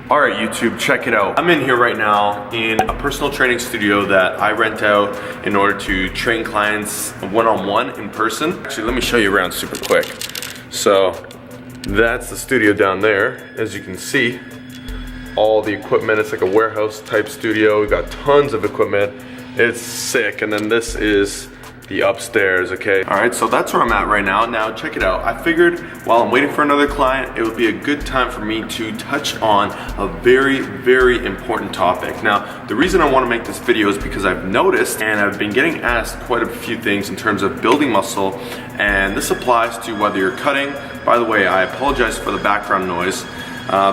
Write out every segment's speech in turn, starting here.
All right, YouTube, check it out. I'm in here right now in a personal training studio that I rent out in order to train clients one-on-one in person. Actually, let me show you around super quick. So that's the studio down there. As you can see, all the equipment, it's like a warehouse type studio. We've got tons of equipment. It's sick. And then this is the upstairs, okay? All right, so that's where I'm at right now. Now, check it out. I figured while I'm waiting for another client, it would be a good time for me to touch on a very, very important topic. Now, the reason I wanna make this video is because I've noticed, and I've been getting asked quite a few things in terms of building muscle, and this applies to whether you're cutting. By the way, I apologize for the background noise.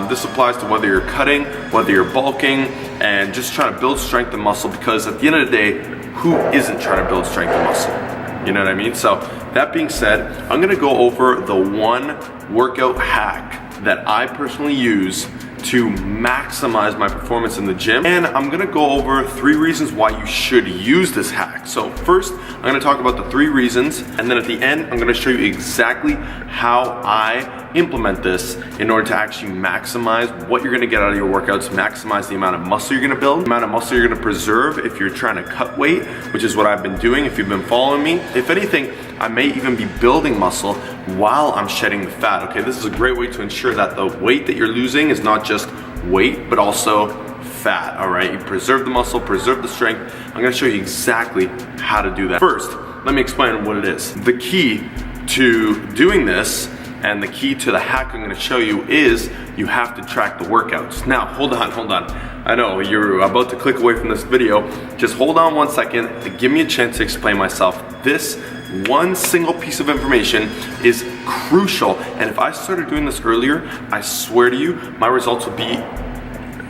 This applies to whether you're cutting, whether you're bulking, and just trying to build strength and muscle, because at the end of the day, who isn't trying to build strength and muscle? You know what I mean? So that being said, I'm gonna go over the one workout hack that I personally use to maximize my performance in the gym. And I'm gonna go over 3 reasons why you should use this hack. So first, I'm gonna talk about the 3 reasons, and then at the end, I'm gonna show you exactly how I implement this in order to actually maximize what you're gonna get out of your workouts, maximize the amount of muscle you're gonna build, the amount of muscle you're gonna preserve if you're trying to cut weight, which is what I've been doing if you've been following me. If anything, I may even be building muscle while I'm shedding the fat, okay? This is a great way to ensure that the weight that you're losing is not just weight, but also fat, all right? You preserve the muscle, preserve the strength. I'm gonna show you exactly how to do that. First, let me explain what it is. The key to doing this, and the key to the hack I'm gonna show you, is you have to track the workouts. Now, hold on. I know you're about to click away from this video. Just hold on 1 second to give me a chance to explain myself. This one single piece of information is crucial, and if I started doing this earlier, I swear to you, my results would be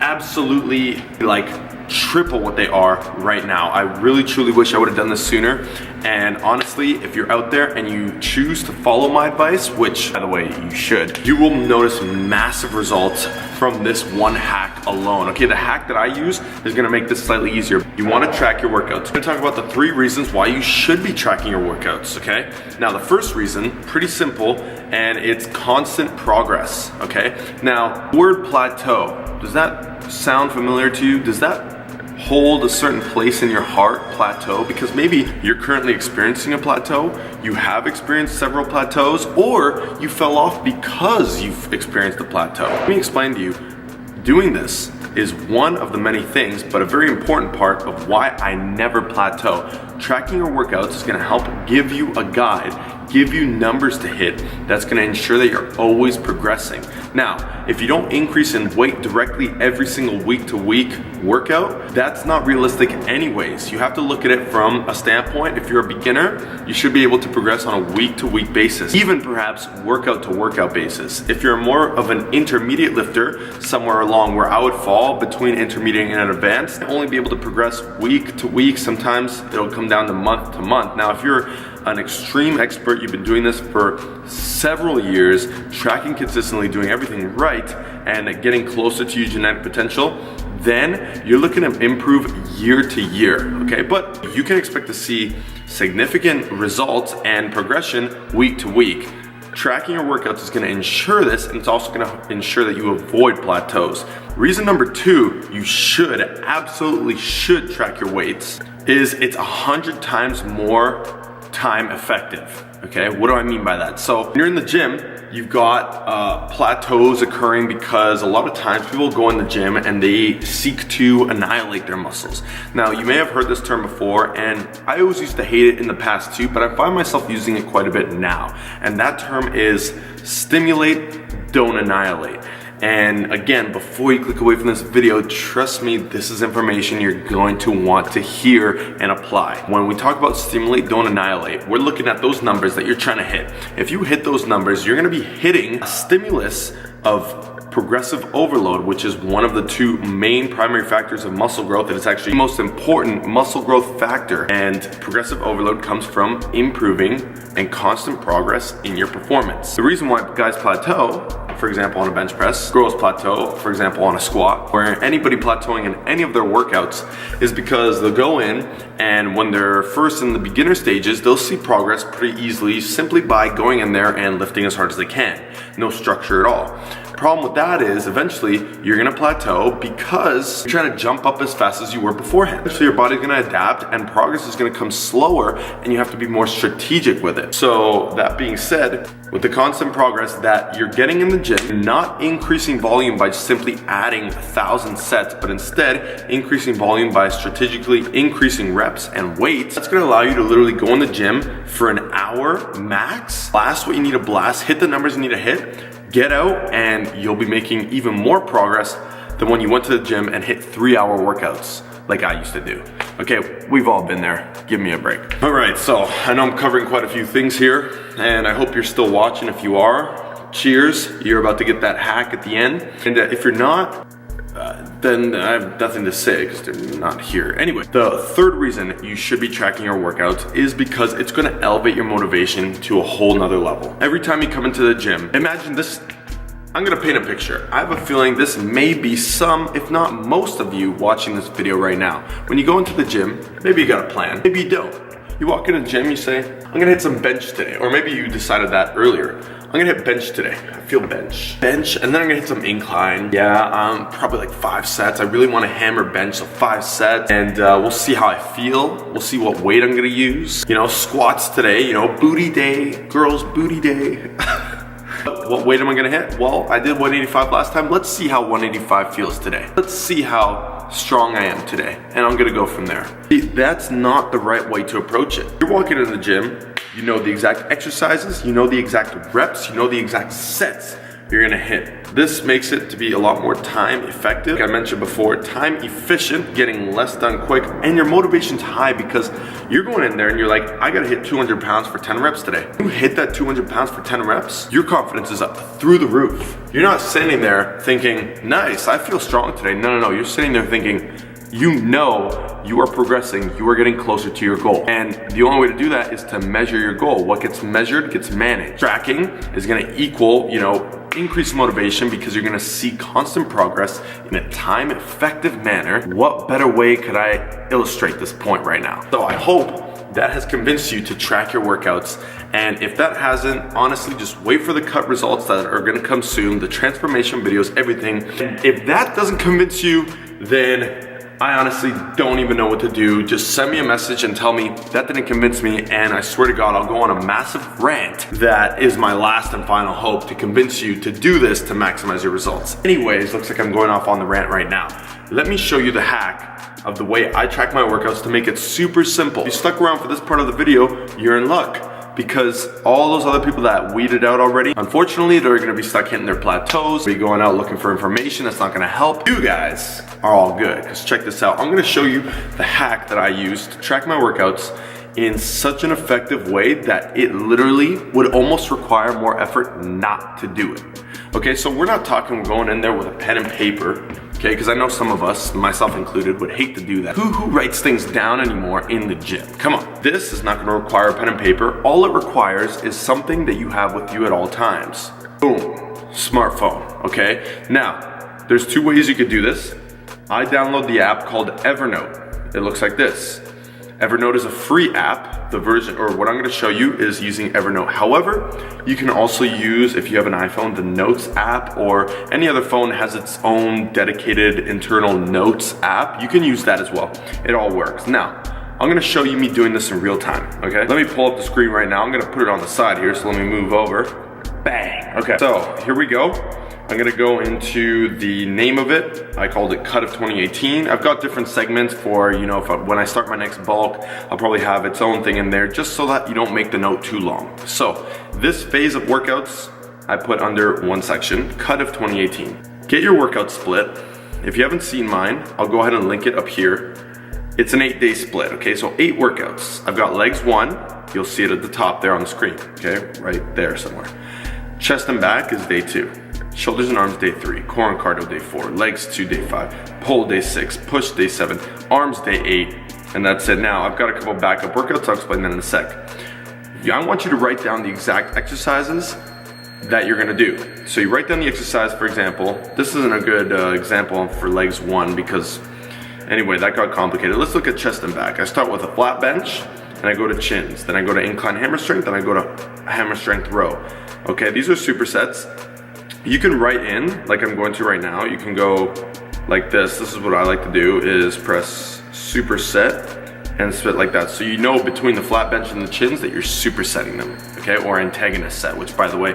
absolutely like triple what they are right now. I really truly wish I would have done this sooner. And honestly, if you're out there and you choose to follow my advice, which by the way you should, you will notice massive results from this one hack alone. Okay, the hack that I use is gonna make this slightly easier. You wanna track your workouts. I'm gonna talk about the 3 reasons why you should be tracking your workouts, okay? Now the first reason, pretty simple, and it's constant progress, okay? Now, word plateau, does that sound familiar to you? Does that hold a certain place in your heart, plateau? Because maybe you're currently experiencing a plateau, you have experienced several plateaus, or you fell off because you've experienced a plateau. Let me explain to you, doing this is one of the many things, but a very important part of why I never plateau. Tracking your workouts is gonna help give you a guide, give you numbers to hit that's gonna ensure that you're always progressing. Now, if you don't increase in weight directly every single week to week workout, that's not realistic anyways. You have to look at it from a standpoint. If you're a beginner, you should be able to progress on a week to week basis, even perhaps workout to workout basis. If you're more of an intermediate lifter, somewhere along where I would fall between intermediate and advanced, you'll only be able to progress week to week. Sometimes it'll come down to month. Now, if you're an extreme expert, you've been doing this for several years, tracking consistently, doing everything right, and getting closer to your genetic potential, then you're looking to improve year to year, okay? But you can expect to see significant results and progression week to week. Tracking your workouts is gonna ensure this, and it's also gonna ensure that you avoid plateaus. Reason number 2, you absolutely should track your weights, is it's 100 times more time effective, okay? What do I mean by that? So when you're in the gym, you've got plateaus occurring because a lot of times people go in the gym and they seek to annihilate their muscles. Now, you may have heard this term before, and I always used to hate it in the past too, but I find myself using it quite a bit now. And that term is stimulate, don't annihilate. And again, before you click away from this video, trust me, this is information you're going to want to hear and apply. When we talk about stimulate, don't annihilate, we're looking at those numbers that you're trying to hit. If you hit those numbers, you're gonna be hitting a stimulus of progressive overload, which is one of the 2 main primary factors of muscle growth. It's actually the most important muscle growth factor. And progressive overload comes from improving and constant progress in your performance. The reason why guys plateau, for example, on a bench press, girls plateau, for example, on a squat, or anybody plateauing in any of their workouts, is because they'll go in, and when they're first in the beginner stages, they'll see progress pretty easily simply by going in there and lifting as hard as they can. No structure at all. problem with that is eventually you're gonna plateau because you're trying to jump up as fast as you were beforehand. So your body's gonna adapt and progress is gonna come slower and you have to be more strategic with it. So that being said, with the constant progress that you're getting in the gym, you're not increasing volume by simply adding 1,000 sets, but instead increasing volume by strategically increasing reps and weights. That's gonna allow you to literally go in the gym for an hour max, blast what you need to blast, hit the numbers you need to hit, get out, and you'll be making even more progress than when you went to the gym and hit 3-hour workouts like I used to do. Okay, we've all been there. Give me a break. All right, so I know I'm covering quite a few things here, and I hope you're still watching. If you are, cheers. You're about to get that hack at the end. And if you're not, then I have nothing to say because they're not here. Anyway, the third reason you should be tracking your workouts is because it's gonna elevate your motivation to a whole nother level. Every time you come into the gym, imagine this. I'm gonna paint a picture. I have a feeling this may be some, if not most of you watching this video right now. When you go into the gym, maybe you got a plan, maybe you don't. You walk in the gym, you say, I'm gonna hit some bench today. Or maybe you decided that earlier. I'm gonna hit bench today. I feel bench, and then I'm gonna hit some incline. Yeah, probably like 5 sets. I really wanna hammer bench, so 5 sets. And we'll see how I feel. We'll see what weight I'm gonna use. You know, squats today, you know, booty day, girls booty day. What weight am I gonna hit? Well, I did 185 last time. Let's see how 185 feels today. Let's see how strong I am today. And I'm gonna go from there. See, that's not the right way to approach it. You're walking in the gym, you know the exact exercises, you know the exact reps, you know the exact sets you're gonna hit. This makes it to be a lot more time effective. Like I mentioned before, time efficient, getting less done quick, and your motivation's high because you're going in there and you're like, I gotta hit 200 pounds for 10 reps today. You hit that 200 pounds for 10 reps, your confidence is up through the roof. You're not sitting there thinking, nice, I feel strong today. No, you're sitting there thinking, you know you are progressing, you are getting closer to your goal. And the only way to do that is to measure your goal. What gets measured gets managed. Tracking is gonna equal, increased motivation because you're gonna see constant progress in a time-effective manner. What better way could I illustrate this point right now? So I hope that has convinced you to track your workouts. And if that hasn't, honestly, just wait for the cut results that are gonna come soon, the transformation videos, everything. And if that doesn't convince you, then I honestly don't even know what to do. Just send me a message and tell me that didn't convince me, and I swear to God, I'll go on a massive rant. That is my last and final hope to convince you to do this to maximize your results. Anyways, looks like I'm going off on the rant right now. Let me show you the hack of the way I track my workouts to make it super simple. If you stuck around for this part of the video, you're in luck. Because all those other people that weeded out already, unfortunately, they're gonna be stuck hitting their plateaus, be going out looking for information that's not gonna help. You guys are all good, because check this out. I'm gonna show you the hack that I use to track my workouts in such an effective way that it literally would almost require more effort not to do it. Okay, so we're not talking going in there with a pen and paper, okay? Because I know some of us, myself included, would hate to do that. Who writes things down anymore in the gym? Come on. This is not gonna require a pen and paper. All it requires is something that you have with you at all times. Boom, smartphone, okay? Now, there's 2 ways you could do this. I download the app called Evernote. It looks like this. Evernote is a free app. The version, or what I'm gonna show you, is using Evernote. However, you can also use, if you have an iPhone, the Notes app, or any other phone has its own dedicated internal Notes app. You can use that as well. It all works. Now, I'm gonna show you me doing this in real time, okay? Let me pull up the screen right now. I'm gonna put it on the side here, so let me move over. Bang, okay. So, here we go. I'm gonna go into the name of it. I called it Cut of 2018. I've got different segments for, when I start my next bulk, I'll probably have its own thing in there just so that you don't make the note too long. So this phase of workouts, I put under one section, Cut of 2018. Get your workout split. If you haven't seen mine, I'll go ahead and link it up here. It's an 8-day split, okay? So 8 workouts. I've got legs 1, you'll see it at the top there on the screen, okay? Right there somewhere. Chest and back is day 2. Shoulders and arms, day 3. Core and cardio, day 4. Legs 2, day 5. Pull, day 6. Push, day 7. Arms, day 8. And that's it. Now, I've got a couple backup workouts. I'll explain that in a sec. I want you to write down the exact exercises that you're gonna do. So you write down the exercise, for example. This isn't a good example for legs 1 because, anyway, that got complicated. Let's look at chest and back. I start with a flat bench, and I go to chins. Then I go to incline hammer strength, then I go to hammer strength row. Okay, these are supersets. you can write in, like I'm going to right now. You can go like this. This is what I like to do, is press superset and spit like that. So you know between the flat bench and the chins that you're supersetting them, okay? Or antagonist set, which by the way,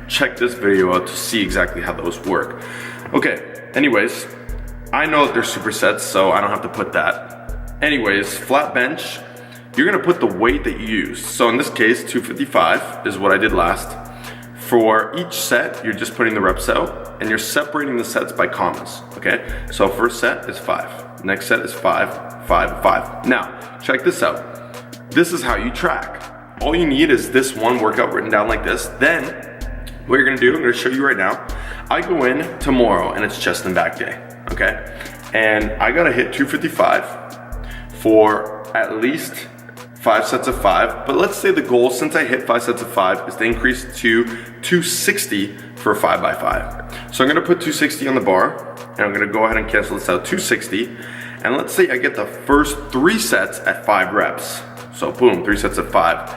check this video out to see exactly how those work. Okay, anyways, I know that they're supersets, so I don't have to put that. Anyways, flat bench, you're gonna put the weight that you use. So in this case, 255 is what I did last. For each set, you're just putting the reps out and you're separating the sets by commas, okay? So first set is 5, next set is 5, 5, 5. Now, check this out. This is how you track. All you need is this one workout written down like this. Then, what you're gonna do, I'm gonna show you right now. I go in tomorrow and it's chest and back day, okay? And I gotta hit 255 for at least 5 sets of 5, but let's say the goal, since I hit 5 sets of 5, is to increase to 260 for a 5x5. So I'm gonna put 260 on the bar, and I'm gonna go ahead and cancel this out, 260, and let's say I get the first 3 sets at 5 reps. So boom, 3 sets of 5.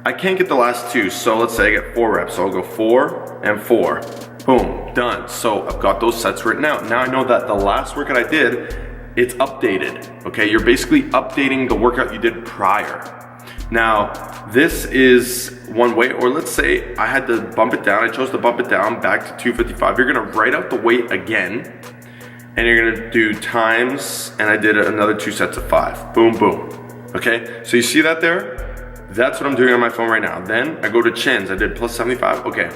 I can't get the last 2, so let's say I get 4 reps, so I'll go 4 and 4. Boom, done. So I've got those sets written out. Now I know that the last workout I did, it's updated, okay? You're basically updating the workout you did prior. Now, this is one way, or let's say I had to bump it down. I chose to bump it down back to 255. You're gonna write out the weight again, and you're gonna do times, and I did another 2 sets of 5. Boom, boom, okay? So you see that there? That's what I'm doing on my phone right now. Then I go to chins. I did plus 75, okay.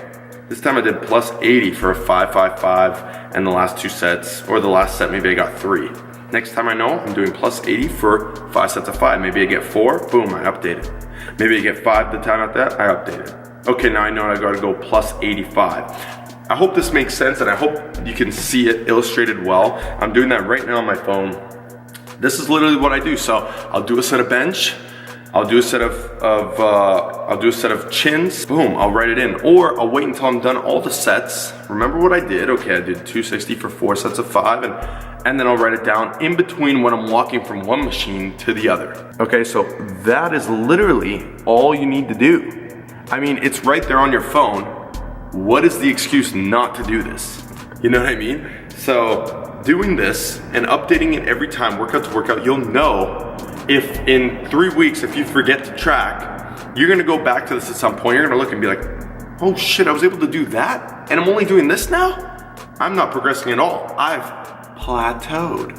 This time I did plus 80 for a 5-5-5, and the last 2 sets, or the last set, maybe I got 3. Next time I know, I'm doing plus 80 for 5 sets of 5. Maybe I get 4, boom, I update it. Maybe I get 5 the time after that, I update it. Okay, now I know I gotta go plus 85. I hope this makes sense and I hope you can see it illustrated well. I'm doing that right now on my phone. This is literally what I do. So I'll do a set of bench, I'll do a set of chins, boom, I'll write it in. Or I'll wait until I'm done all the sets. Remember what I did? Okay, I did 260 for 4 sets of 5, and then I'll write it down in between when I'm walking from one machine to the other. Okay, so that is literally all you need to do. I mean, it's right there on your phone. What is the excuse not to do this? You know what I mean? So doing this and updating it every time, workout to workout, you'll know if in 3 weeks, if you forget to track, you're gonna go back to this at some point. You're gonna look and be like, oh shit, I was able to do that? And I'm only doing this now? I'm not progressing at all. I've plateaued.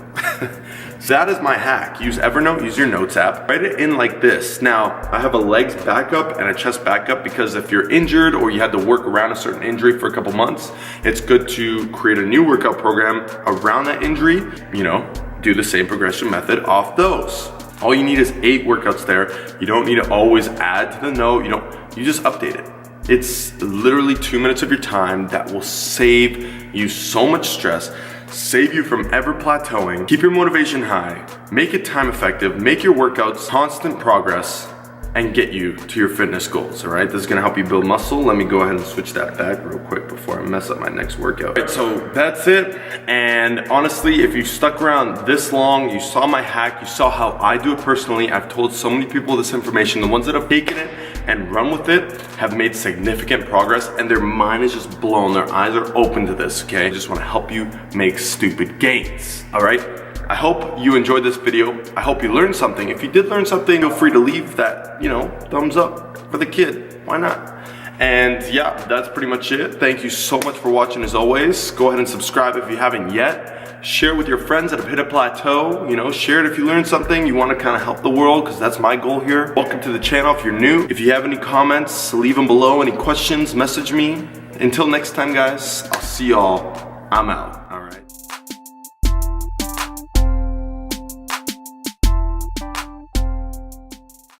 So that is my hack. Use Evernote, use your notes app, write it in like this. Now, I have a legs backup and a chest backup because if you're injured or you had to work around a certain injury for a couple months, it's good to create a new workout program around that injury, you know, do the same progression method off those. All you need is 8 workouts there. You don't need to always add to the note. You just update it. It's literally 2 minutes of your time that will save you so much stress, save you from ever plateauing, keep your motivation high, make it time effective, make your workouts constant progress, and get you to your fitness goals, all right? This is gonna help you build muscle. Let me go ahead and switch that back real quick before I mess up my next workout. Right, so that's it. And honestly, if you stuck around this long, you saw my hack, you saw how I do it personally. I've told so many people this information. The ones that have taken it and run with it have made significant progress and their mind is just blown. Their eyes are open to this, okay? I just wanna help you make stupid gains, all right? I hope you enjoyed this video. I hope you learned something. If you did learn something, feel free to leave that, thumbs up for the kid. Why not? And yeah, that's pretty much it. Thank you so much for watching as always. Go ahead and subscribe if you haven't yet. Share with your friends that have hit a plateau. Share it if you learned something. You want to kind of help the world because that's my goal here. Welcome to the channel if you're new. If you have any comments, leave them below. Any questions, message me. Until next time, guys, I'll see y'all. I'm out.